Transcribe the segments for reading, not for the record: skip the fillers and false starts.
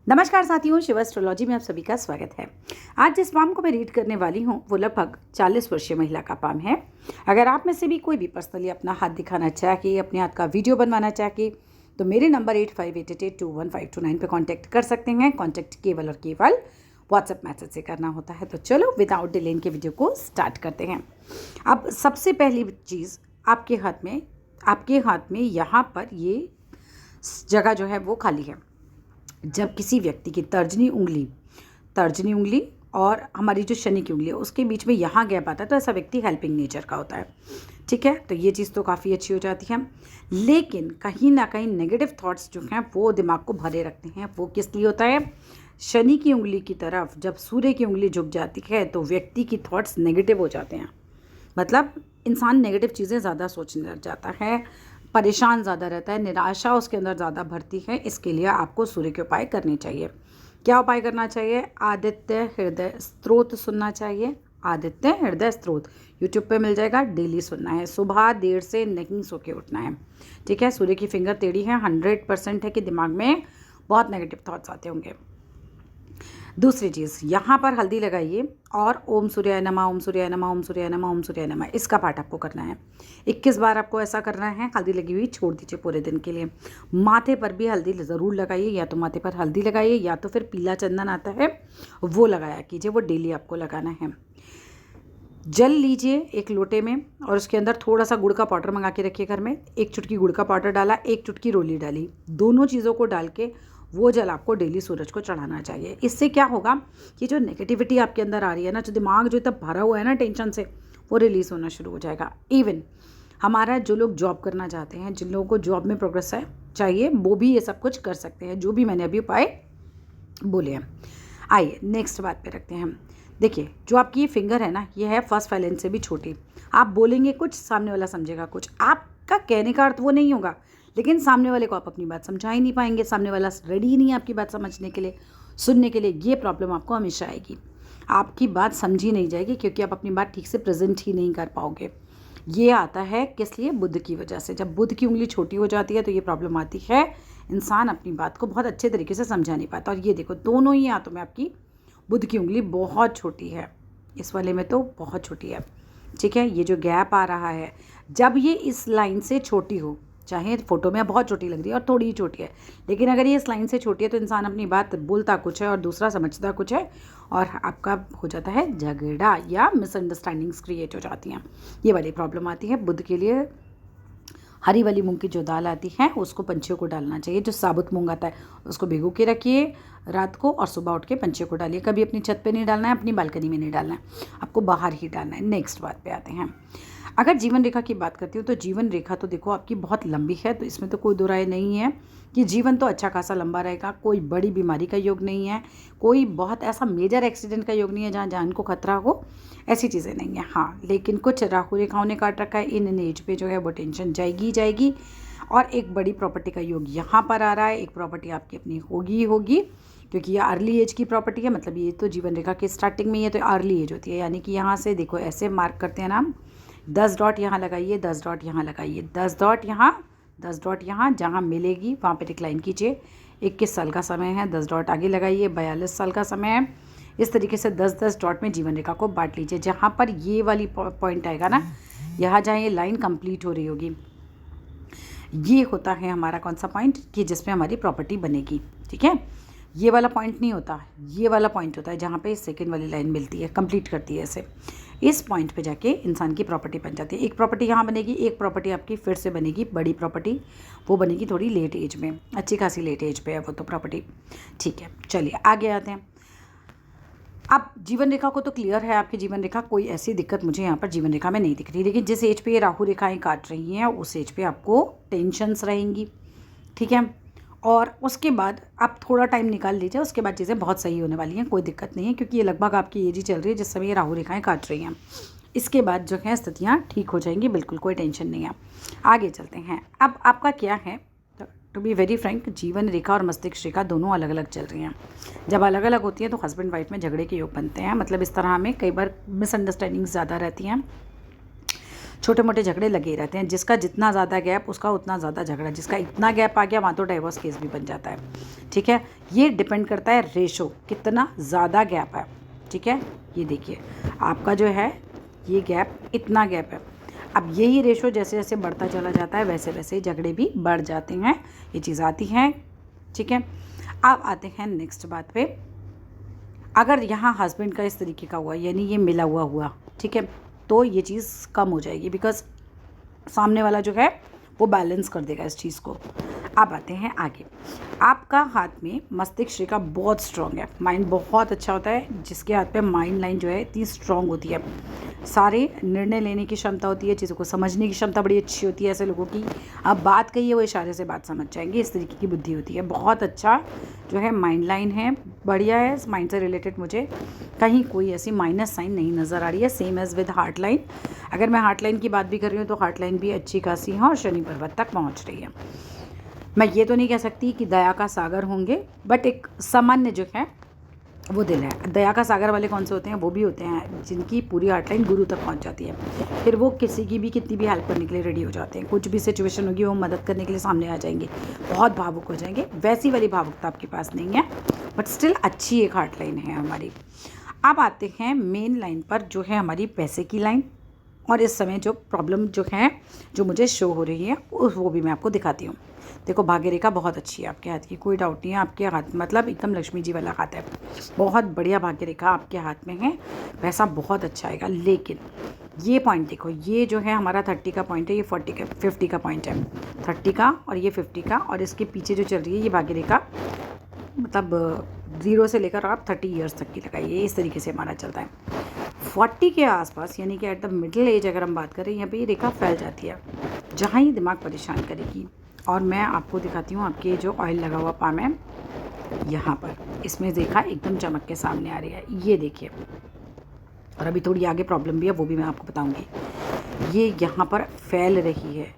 नमस्कार साथियों, शिव एस्ट्रोलॉजी में आप सभी का स्वागत है। आज जिस पाम को मैं रीड करने वाली हूँ वो लगभग 40 वर्षीय महिला का पाम है। अगर आप में से भी कोई भी पर्सनली अपना हाथ दिखाना चाहे, अपने हाथ का वीडियो बनवाना चाहे, तो मेरे नंबर 8588211529 पे कांटेक्ट कर सकते हैं। कांटेक्ट केवल और केवल व्हाट्सएप मैसेज से करना होता है। तो चलो विदाउट डिले इनके वीडियो को स्टार्ट करते हैं। अब सबसे पहली चीज़, आपके हाथ में यहाँ पर ये जगह जो है वो खाली है। जब किसी व्यक्ति की तर्जनी उंगली और हमारी जो शनि की उंगली है उसके बीच में यहाँ गैप आता है, तो ऐसा व्यक्ति हेल्पिंग नेचर का होता है। ठीक है, तो ये चीज़ तो काफ़ी अच्छी हो जाती है। लेकिन कहीं ना कहीं नेगेटिव थॉट्स जो हैं वो दिमाग को भरे रखते हैं। वो किस लिए होता है? शनि की उंगली की तरफ जब सूर्य की उंगली झुक जाती है तो व्यक्ति की थॉट्स नेगेटिव हो जाते हैं। मतलब इंसान नेगेटिव चीज़ें ज़्यादा सोचने लग जाता है, परेशान ज़्यादा रहता है, निराशा उसके अंदर ज़्यादा भरती है। इसके लिए आपको सूर्य के उपाय करने चाहिए। क्या उपाय करना चाहिए? आदित्य हृदय स्तोत्र सुनना चाहिए। आदित्य हृदय स्तोत्र यूट्यूब पे मिल जाएगा, डेली सुनना है। सुबह देर से नहीं सो के उठना है। ठीक है, सूर्य की फिंगर टेढ़ी है। 100% है कि दिमाग में बहुत नेगेटिव थॉट्स आते होंगे। दूसरी चीज़, यहाँ पर हल्दी लगाइए और ओम सूर्याय नमः, ओम सूर्याय नमः, ओम सूर्याय नमः, ओम सूर्याय नमः, इसका पाठ आपको करना है। 21 बार आपको ऐसा करना है। हल्दी लगी हुई छोड़ दीजिए पूरे दिन के लिए। माथे पर भी हल्दी ज़रूर लगाइए, या तो माथे पर हल्दी लगाइए या तो फिर पीला चंदन आता है वो लगाया कीजिए। वो डेली आपको लगाना है। जल लीजिए एक लोटे में और उसके अंदर थोड़ा सा गुड़ का पाउडर मंगा के रखिए घर में। एक चुटकी गुड़ का पाउडर डाला, एक चुटकी रोली डाली। दोनों चीज़ों को डाल के वो जल आपको डेली सूरज को चढ़ाना चाहिए। इससे क्या होगा कि जो नेगेटिविटी आपके अंदर आ रही है ना, जो दिमाग जो इतना भरा हुआ है ना टेंशन से, वो रिलीज़ होना शुरू हो जाएगा। इवन हमारा जो लोग जॉब करना चाहते हैं, जिन लोगों को जॉब में प्रोग्रेस चाहिए, वो भी ये सब कुछ कर सकते हैं, जो भी मैंने अभी उपाय बोले हैं। आइए नेक्स्ट बात पे रखते हैं हम। देखिए, जो आपकी ये फिंगर है ना, ये है फर्स्ट फाइलेंस से भी छोटी। आप बोलेंगे कुछ, सामने वाला समझेगा कुछ। आपका कहने का अर्थ वो नहीं होगा, लेकिन सामने वाले को आप अपनी बात समझा ही नहीं पाएंगे। सामने वाला रेडी ही नहीं है आपकी बात समझने के लिए, सुनने के लिए। ये प्रॉब्लम आपको हमेशा आएगी। आपकी बात समझी नहीं जाएगी क्योंकि आप अपनी बात ठीक से प्रेजेंट ही नहीं कर पाओगे। ये आता है किस लिए? बुध की वजह से। जब बुध की उंगली छोटी हो जाती है तो ये प्रॉब्लम आती है। इंसान अपनी बात को बहुत अच्छे तरीके से समझा नहीं पाता। और ये देखो, दोनों ही हाथों में आपकी बुध की उंगली बहुत छोटी है। इस वाले में तो बहुत छोटी है। ठीक है, ये जो गैप आ रहा है, जब ये इस लाइन से छोटी हो, चाहे फोटो में बहुत छोटी लग रही है और थोड़ी ही छोटी है, लेकिन अगर ये इस लाइन से छोटी है तो इंसान अपनी बात बोलता कुछ है और दूसरा समझता कुछ है, और आपका हो जाता है झगड़ा या मिसअंडरस्टैंडिंग्स क्रिएट हो जाती हैं। ये वाली प्रॉब्लम आती है। बुध के लिए हरी वाली मूंग की जो दाल आती है उसको पंछियों को डालना चाहिए। जो साबुत मूंग आता है उसको भिगो के रखिए रात को, और सुबह उठ के पंछियों को डालिए। कभी अपनी छत पे नहीं डालना है, अपनी बालकनी में नहीं डालना है, आपको बाहर ही डालना है। नेक्स्ट बात पे आते हैं। अगर जीवन रेखा की बात करती हूँ तो जीवन रेखा तो देखो आपकी बहुत लंबी है, तो इसमें तो कोई दो राय नहीं है कि जीवन तो अच्छा खासा लंबा रहेगा। कोई बड़ी बीमारी का योग नहीं है, कोई बहुत ऐसा मेजर एक्सीडेंट का योग नहीं है जहाँ जान को खतरा हो, ऐसी चीज़ें नहीं है। हाँ, लेकिन कुछ राहु रेखाओं ने काट रखा है। इन एज पे जो है वो टेंशन जाएगी जाएगी। और एक बड़ी प्रॉपर्टी का योग यहाँ पर आ रहा है। एक प्रॉपर्टी आपकी अपनी होगी ही होगी, क्योंकि ये अर्ली एज की प्रॉपर्टी है। मतलब ये तो जीवन रेखा के स्टार्टिंग में ही है, तो अर्ली एज होती है। यानी कि यहाँ से देखो ऐसे मार्क करते हैं ना हम, 10 डॉट यहाँ लगाइए, 10 डॉट यहाँ लगाइए, 10 डॉट यहाँ, 10 डॉट यहाँ, जहाँ मिलेगी वहाँ पे डिक्लाइन कीजिए। 21 साल का समय है, 10 डॉट आगे लगाइए, 42 साल का समय है। इस तरीके से 10-10 डॉट में जीवन रेखा को बांट लीजिए। जहाँ पर ये वाली पॉइंट आएगा ना, यहाँ जहाँ ये लाइन कंप्लीट हो रही होगी, ये होता है हमारा कौन सा पॉइंट कि जिसमें हमारी प्रॉपर्टी बनेगी। ठीक है, ये वाला पॉइंट नहीं होता, ये वाला पॉइंट होता है जहाँ पे सेकंड वाली लाइन मिलती है, कंप्लीट करती है ऐसे। इस पॉइंट पे जाके इंसान की प्रॉपर्टी बन जाती है। एक प्रॉपर्टी यहाँ बनेगी, एक प्रॉपर्टी आपकी फिर से बनेगी बड़ी प्रॉपर्टी। वो बनेगी थोड़ी लेट एज में, अच्छी खासी लेट एज पे है वो तो प्रॉपर्टी। ठीक है, चलिए आगे आते हैं। अब जीवन रेखा को तो क्लियर है, आपकी जीवन रेखा, कोई ऐसी दिक्कत मुझे यहाँ पर जीवन रेखा में नहीं दिख रही। लेकिन जिस एज पे ये राहु रेखाएं काट रही हैं उस एज पे आपको टेंशन्स रहेंगी। ठीक है, और उसके बाद आप थोड़ा टाइम निकाल लीजिए, उसके बाद चीज़ें बहुत सही होने वाली हैं, कोई दिक्कत नहीं है, क्योंकि ये लगभग आपकी एज ही चल रही है जिस समय ये राहु रेखाएं काट रही हैं। इसके बाद जो है स्थितियाँ ठीक हो जाएंगी, बिल्कुल कोई टेंशन नहीं है। आगे चलते हैं। अब आपका क्या है, टू बी वेरी फ्रैंक, जीवन रेखा और मस्तिष्क रेखा दोनों अलग अलग चल रही हैं। जब अलग अलग होती हैं तो हस्बैंड वाइफ में झगड़े के योग बनते हैं। मतलब इस तरह में कई बार मिसअंडरस्टैंडिंग ज़्यादा रहती हैं। छोटे मोटे झगड़े लगे रहते हैं। जिसका जितना ज़्यादा गैप उसका उतना ज़्यादा झगड़ा, जिसका इतना गैप आ गया वहाँ तो डाइवोर्स केस भी बन जाता है। ठीक है, ये डिपेंड करता है रेशो, कितना ज़्यादा गैप है। ठीक है, ये देखिए आपका जो है ये गैप, इतना गैप है। अब यही रेशो जैसे जैसे बढ़ता चला जाता है वैसे वैसे झगड़े भी बढ़ जाते हैं, ये चीज़ आती है। ठीक है, अब आते हैं नेक्स्ट बात पे। अगर यहाँ हस्बैंड का इस तरीके का हुआ, यानी ये मिला हुआ, ठीक है, तो ये चीज़ कम हो जाएगी, बिकॉज सामने वाला जो है वो बैलेंस कर देगा इस चीज़ को। अब आते हैं आगे। आपका हाथ में मस्तिष्क रेखा बहुत स्ट्रॉन्ग है, माइंड बहुत अच्छा होता है। जिसके हाथ पे माइंड लाइन जो है इतनी स्ट्रॉन्ग होती है, सारे निर्णय लेने की क्षमता होती है, चीज़ों को समझने की क्षमता बड़ी अच्छी होती है ऐसे लोगों की। आप बात कहिए वो इशारे से बात समझ जाएंगे, इस तरीके की बुद्धि होती है। बहुत अच्छा जो है माइंड लाइन है, बढ़िया है। इस माइंड से रिलेटेड मुझे कहीं कोई ऐसी माइनस साइन नहीं नज़र आ रही है। Same as with heart line, अगर मैं हार्ट लाइन की बात भी कर रही हूँ तो हार्ट लाइन भी अच्छी खासी है और शनि पर्वत तक पहुँच रही है। मैं ये तो नहीं कह सकती कि दया का सागर होंगे, बट एक सामान्य जो है वो दिल है। दया का सागर वाले कौन से होते हैं? वो भी होते हैं जिनकी पूरी हार्ट लाइन गुरु तक पहुंच जाती है, फिर वो किसी की भी कितनी भी हेल्प करने के लिए रेडी हो जाते हैं। कुछ भी सिचुएशन होगी वो मदद करने के लिए सामने आ जाएंगे, बहुत भावुक हो जाएंगे। वैसी वाली भावुकता आपके पास नहीं है, बट स्टिल अच्छी एक हार्ट लाइन है हमारी। अब आते हैं मेन लाइन पर, जो है हमारी पैसे की लाइन। और इस समय जो प्रॉब्लम जो है जो मुझे शो हो रही है वो भी मैं आपको दिखाती हूँ। देखो भाग्य रेखा बहुत अच्छी है आपके हाथ की, कोई डाउट नहीं है। आपके हाथ मतलब एकदम लक्ष्मी जी वाला हाथ है, बहुत बढ़िया भाग्य रेखा आपके हाथ में है, पैसा बहुत अच्छा आएगा। लेकिन ये पॉइंट देखो, ये जो है हमारा 30 का पॉइंट है, ये 50 का पॉइंट है, 30 का और ये 50 का, और इसके पीछे जो चल रही है ये भाग्य रेखा, मतलब 0 से लेकर आप 30 ईयर्स तक की लगाइए, इस तरीके से हमारा चलता है। 40 के आसपास यानी कि एट द मिडिल एज अगर हम बात करें, यहाँ पे ये रेखा फैल जाती है जहाँ ये दिमाग परेशान करेगी। और मैं आपको दिखाती हूँ आपके जो ऑयल लगा हुआ पाम है यहाँ पर, इसमें रेखा एकदम चमक के सामने आ रही है, ये देखिए। और अभी थोड़ी आगे प्रॉब्लम भी है, वो भी मैं आपको बताऊँगी। ये यहाँ पर फैल रही है,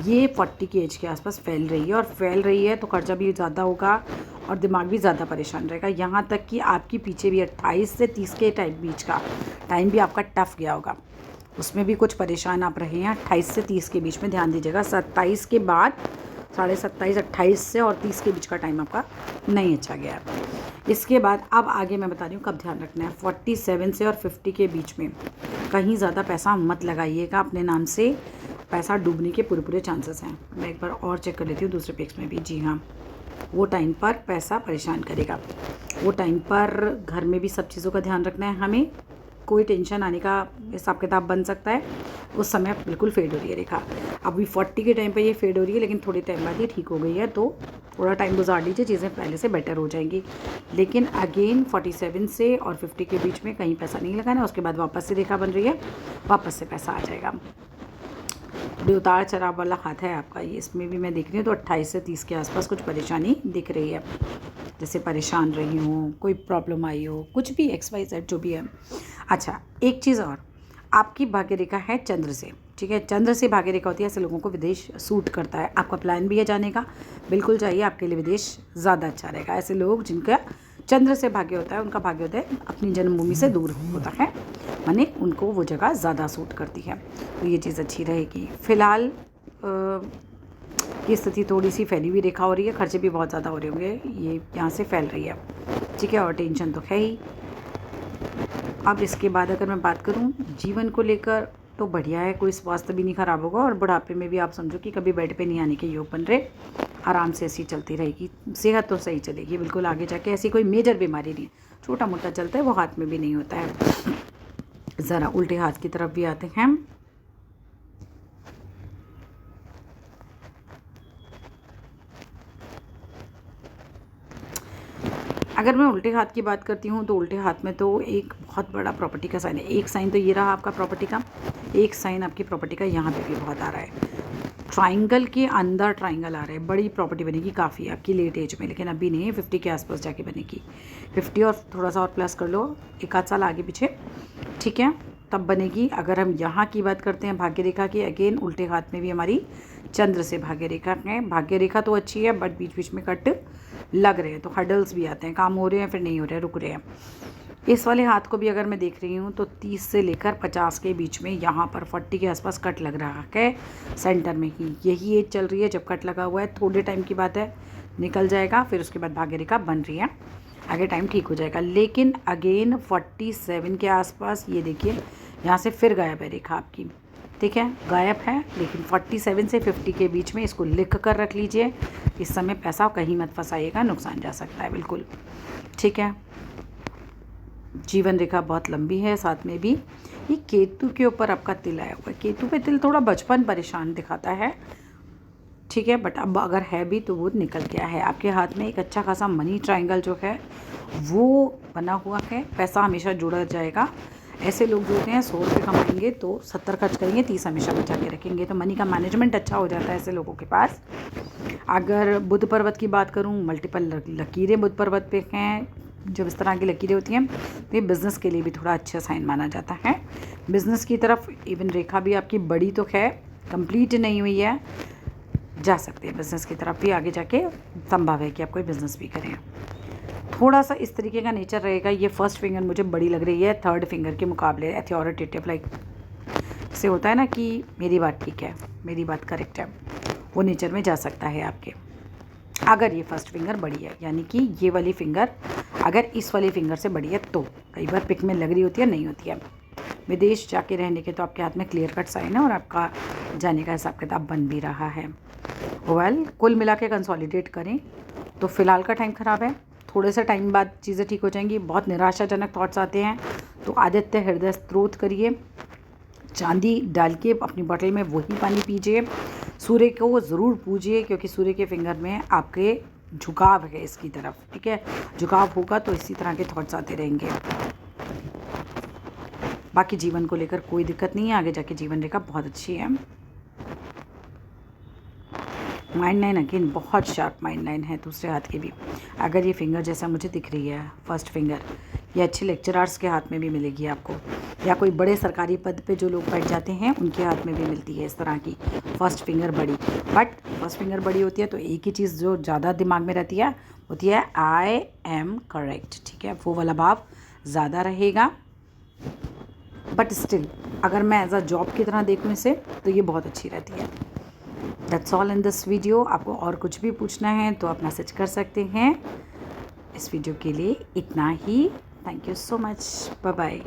ये 40 के एज के आसपास फैल रही है, और फैल रही है तो खर्चा भी ज़्यादा होगा और दिमाग भी ज़्यादा परेशान रहेगा। यहाँ तक कि आपकी पीछे भी 28 से 30 के बीच का टाइम भी आपका टफ गया होगा, उसमें भी कुछ परेशान आप रहे हैं। 28 से 30 के बीच में ध्यान दीजिएगा, 27 के बाद 27.5, 28 से और 30 के बीच का टाइम आपका नहीं अच्छा गया है। इसके बाद अब आगे मैं बता रही हूँ कब ध्यान रखना है। 47 से और 50 के बीच में कहीं ज़्यादा पैसा मत लगाइएगा अपने नाम से, पैसा डूबने के पूरे चांसेस हैं। मैं एक बार और चेक कर लेती हूँ दूसरे पेज में भी। जी हाँ, वो टाइम पर पैसा परेशान करेगा, वो टाइम पर घर में भी सब चीज़ों का ध्यान रखना है हमें। कोई टेंशन आने का हिसाब किताब बन सकता है, उस समय बिल्कुल फेड हो रही है रेखा। अभी 40 के टाइम पे ये फेड हो रही है, लेकिन थोड़े टाइम बाद ये ठीक हो गई है, तो थोड़ा टाइम गुजार लीजिए, चीज़ें पहले से बेटर हो जाएंगी। लेकिन अगेन 47 से और 50 के बीच में कहीं पैसा नहीं लगाना, उसके बाद वापस से रेखा बन रही है, वापस से पैसा आ जाएगा। थोड़ी उतार चढ़ाव वाला हाथ है आपका ये, इसमें भी मैं देख रही हूँ तो 28 से 30 के आसपास कुछ परेशानी दिख रही है, जैसे परेशान रही हूँ, कोई प्रॉब्लम आई हो, कुछ भी XYZ जो भी है। अच्छा, एक चीज़ और, आपकी भाग्य रेखा है चंद्र से, ठीक है, चंद्र से भाग्य रेखा होती है, ऐसे लोगों को विदेश सूट करता है। आपका प्लान भी है जाने का, बिल्कुल जाइए, आपके लिए विदेश ज़्यादा अच्छा रहेगा। ऐसे लोग जिनका चंद्र से भाग्य होता है, उनका भाग्य होता है अपनी जन्मभूमि से दूर होता है, माने उनको वो जगह ज़्यादा सूट करती है, तो ये चीज़ अच्छी रहेगी। फ़िलहाल ये स्थिति थोड़ी सी फैली हुई रेखा हो रही है, खर्चे भी बहुत ज़्यादा हो रहे होंगे, ये यहाँ से फैल रही है, ठीक है, और टेंशन तो है ही। अब इसके बाद अगर मैं बात करूँ जीवन को लेकर, तो बढ़िया है, कोई स्वास्थ्य भी नहीं ख़राब होगा, और बुढ़ापे में भी आप समझो कि कभी बेड पे नहीं आने के योग बन रहे, आराम से ऐसी चलती रहेगी, सेहत तो सही चलेगी बिल्कुल। आगे जाके ऐसी कोई मेजर बीमारी नहीं है, छोटा मोटा चलता है, वो हाथ में भी नहीं होता है। ज़रा उल्टे हाथ की तरफ भी आते हैं। अगर मैं उल्टे हाथ की बात करती हूँ तो उल्टे हाथ में तो एक बहुत बड़ा प्रॉपर्टी का साइन है। एक साइन तो ये रहा आपका प्रॉपर्टी का, एक साइन आपकी प्रॉपर्टी का यहाँ पे भी बहुत आ रहा है। ट्राइंगल के अंदर ट्राइंगल आ रहा है, बड़ी प्रॉपर्टी बनेगी काफ़ी आपकी लेट एज में, लेकिन अभी नहीं है, 50 के आसपास जाके बनेगी। 50 और थोड़ा सा और प्लस कर लो, 1 आध साल आगे पीछे, ठीक है, तब बनेगी। अगर हम यहाँ की बात करते हैं भाग्य रेखा की, अगेन उल्टे हाथ में भी हमारी चंद्र से भाग्य रेखा है। भाग्य रेखा तो अच्छी है, बट बीच बीच में कट लग रहे हैं, तो हर्डल्स भी आते हैं, काम हो रहे हैं फिर नहीं हो रहे हैं, रुक रहे हैं। इस वाले हाथ को भी अगर मैं देख रही हूँ तो 30 से लेकर 50 के बीच में यहाँ पर 40 के आसपास कट लग रहा है। सेंटर में ही यही एज चल रही है जब कट लगा हुआ है। थोड़े टाइम की बात है, निकल जाएगा, फिर उसके बाद भाग्य रेखा बन रही है, आगे टाइम ठीक हो जाएगा। लेकिन अगेन 47 के आसपास ये देखिए यहाँ से फिर गायब है रेखा आपकी, ठीक है, गायब है। लेकिन 47 से 50 के बीच में इसको लिख कर रख लीजिए। इस समय पैसा कहीं मत फंसाइएगा, नुकसान जा सकता है बिल्कुल, ठीक है। जीवन रेखा बहुत लंबी है। साथ में भी ये केतु के ऊपर आपका तिल आया हुआ है। केतु पे तिल थोड़ा बचपन परेशान दिखाता है, ठीक है, बट अब अगर है भी तो वो निकल गया है। आपके हाथ में एक अच्छा खासा मनी ट्रायंगल जो है वो बना हुआ है। पैसा हमेशा जुड़ा जाएगा। ऐसे लोग जो होते हैं 100 रुपये कमाएंगे तो 70 खर्च करेंगे, 30 हमेशा बचा के रखेंगे, तो मनी का मैनेजमेंट अच्छा हो जाता है ऐसे लोगों के पास। अगर बुध पर्वत की बात करूं, मल्टीपल लकीरें बुध पर्वत पे हैं। जब इस तरह की लकीरें होती हैं तो ये बिज़नेस के लिए भी थोड़ा अच्छा साइन माना जाता है। बिज़नेस की तरफ इवन रेखा भी आपकी बड़ी तो है, कंप्लीट नहीं हुई है, जा सकते हैं बिज़नेस की तरफ भी। आगे जाके संभव है कि आप कोई बिज़नेस भी करें। थोड़ा सा इस तरीके का नेचर रहेगा। ये फर्स्ट फिंगर मुझे बड़ी लग रही है थर्ड फिंगर के मुकाबले, अथॉरिटेटिव, लाइक से होता है ना कि मेरी बात ठीक है, मेरी बात करेक्ट है, वो नेचर में जा सकता है आपके। अगर ये फर्स्ट फिंगर बड़ी है, यानी कि ये वाली फिंगर अगर इस वाली फिंगर से बड़ी है तो कई बार पिक में लग रही होती है, नहीं होती है। विदेश जाके रहने के तो आपके हाथ में क्लियर कट साइन है और आपका जाने का हिसाब किताब बन भी रहा है। वेल, कुल मिला के कंसोलिडेट करें तो फ़िलहाल का टाइम ख़राब है। थोड़े से टाइम बाद चीज़ें ठीक हो जाएंगी। बहुत निराशाजनक थॉट्स आते हैं तो आदित्य हृदय स्त्रोत करिए, चांदी डाल के अपनी बॉटल में वही पानी पीजिए। सूर्य को ज़रूर पूजिए क्योंकि सूर्य के फिंगर में आपके झुकाव है इसकी तरफ, ठीक है। झुकाव होगा तो इसी तरह के थॉट्स आते रहेंगे। बाकी जीवन को लेकर कोई दिक्कत नहीं है। आगे जाके जीवन रेखा बहुत अच्छी है। माइंड लाइन अगेन बहुत शार्प माइंड लाइन है दूसरे हाथ की भी। अगर ये फिंगर जैसा मुझे दिख रही है फर्स्ट फिंगर, ये अच्छे लेक्चरर्स के हाथ में भी मिलेगी आपको, या कोई बड़े सरकारी पद पे जो लोग बैठ जाते हैं उनके हाथ में भी मिलती है इस तरह की फर्स्ट फिंगर बड़ी। बट फर्स्ट फिंगर बड़ी होती है तो एक ही चीज़ जो ज़्यादा दिमाग में रहती है होती है आई एम करेक्ट, ठीक है, वो वाला भाव ज़्यादा रहेगा। बट स्टिल अगर मैं एज अ जॉब की तरह देखूँ इसे तो ये बहुत अच्छी रहती है। That's all in this video. आपको और कुछ भी पूछना है तो आप मैसेज कर सकते हैं। इस वीडियो के लिए इतना ही। Thank you so much, bye bye.